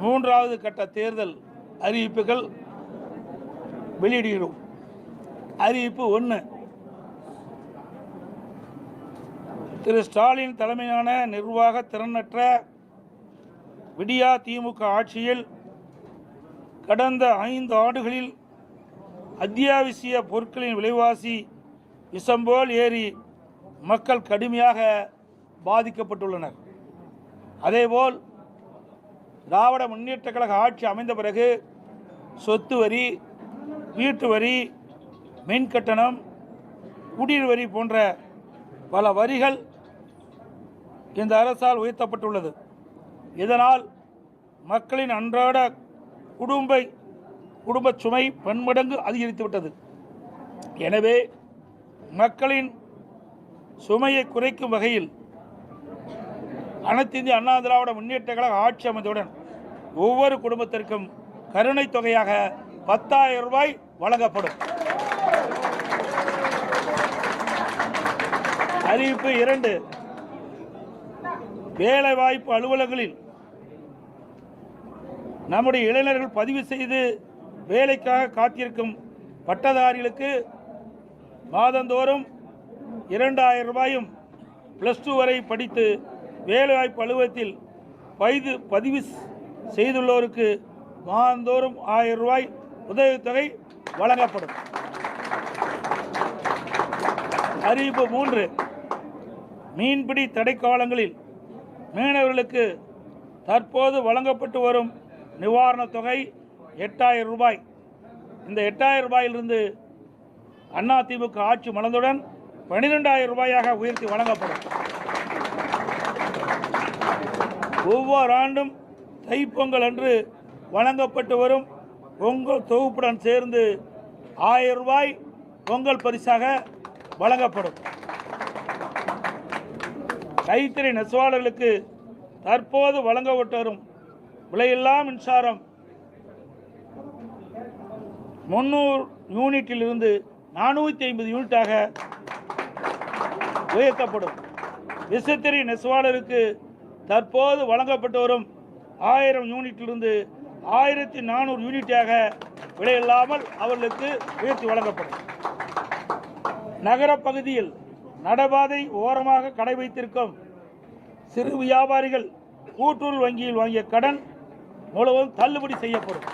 மூன்றாவது கட்ட தேர்தல் அறிவிப்புகள் வெளியிடுகிறோம். அறிவிப்பு 1. திரு ஸ்டாலின் தலைமையிலான நிர்வாக திறனற்ற விடியா திமுக ஆட்சியில் கடந்த 5 ஆண்டுகளில் அத்தியாவசிய பொருட்களின் விலைவாசி விஷம்போல் ஏறி மக்கள் கடுமையாக பாதிக்கப்பட்டுள்ளனர். அதேபோல் திராவிட முன்னேற்ற கழக ஆட்சி அமைந்த பிறகு சொத்து வரி, வீட்டு வரி, மின் கட்டணம், குடிநீர் வரி போன்ற பல வரிகள் இந்த அரசால் உயர்த்தப்பட்டுள்ளது. இதனால் மக்களின் அன்றாட குடும்ப சுமை பன்மடங்கு அதிகரித்துவிட்டது. எனவே மக்களின் சுமையை குறைக்கும் வகையில் அனைத்து இந்திய அண்ணா திராவிட முன்னேற்ற கழக ஆட்சி அமைந்தவுடன் ஒவ்வொரு குடும்பத்திற்கும் கருணை தொகையாக 10,000 ரூபாய் வழங்கப்படும். அறிவிப்பு 2. வேலைவாய்ப்பு அலுவலகங்களில் நம்முடைய இளைஞர்கள் பதிவு செய்து வேலைக்காக காத்திருக்கும் பட்டதாரிகளுக்கு மாதந்தோறும் 2,000 ரூபாயும் +2 வரை படித்து வேலைவாய்ப்பு அலுவலகத்தில் பதிவு செய்துள்ளோருக்கு மாதந்தோறும் 1000 ரூபாய் உதவித்தொகை வழங்கப்படும். அறிவிப்பு 3. மீன்பிடி தடைக்காலங்களில் மீனவர்களுக்கு தற்போது வழங்கப்பட்டு வரும் நிவாரணத் தொகை 8,000 ரூபாய். இந்த 8,000 ரூபாயிலிருந்து அதிமுக ஆட்சி மலர்ந்தவுடன் 12,000 ரூபாயாக உயர்த்தி வழங்கப்படும். ஒவ்வொரு ஆண்டும் தைப்பொங்கல் அன்று வழங்கப்பட்டு வரும் பொங்கல் தொகுப்புடன் சேர்ந்து 1000 ரூபாய் பொங்கல் பரிசாக வழங்கப்படும். கைத்தறி நெசவாளர்களுக்கு தற்போது வழங்கப்பட்டு வரும் விலையில்லா மின்சாரம் 300 யூனிட்டிலிருந்து 450 யூனிட்டாக உயர்த்தப்படும். விசைத்தறி நெசவாளருக்கு தற்போது வழங்கப்பட்டு வரும் 1000 யூனிட்டிலிருந்து 1400 யூனிட்டாக விலையில்லாமல் அவர்களுக்கு உயர்த்தி வழங்கப்படும். நகர பகுதியில் நடைபாதை ஓரமாக கடை வைத்திருக்கும் சிறு வியாபாரிகள் கூட்டுறவு வங்கியில் வாங்கிய கடன் முழுவதும் தள்ளுபடி செய்யப்படும்.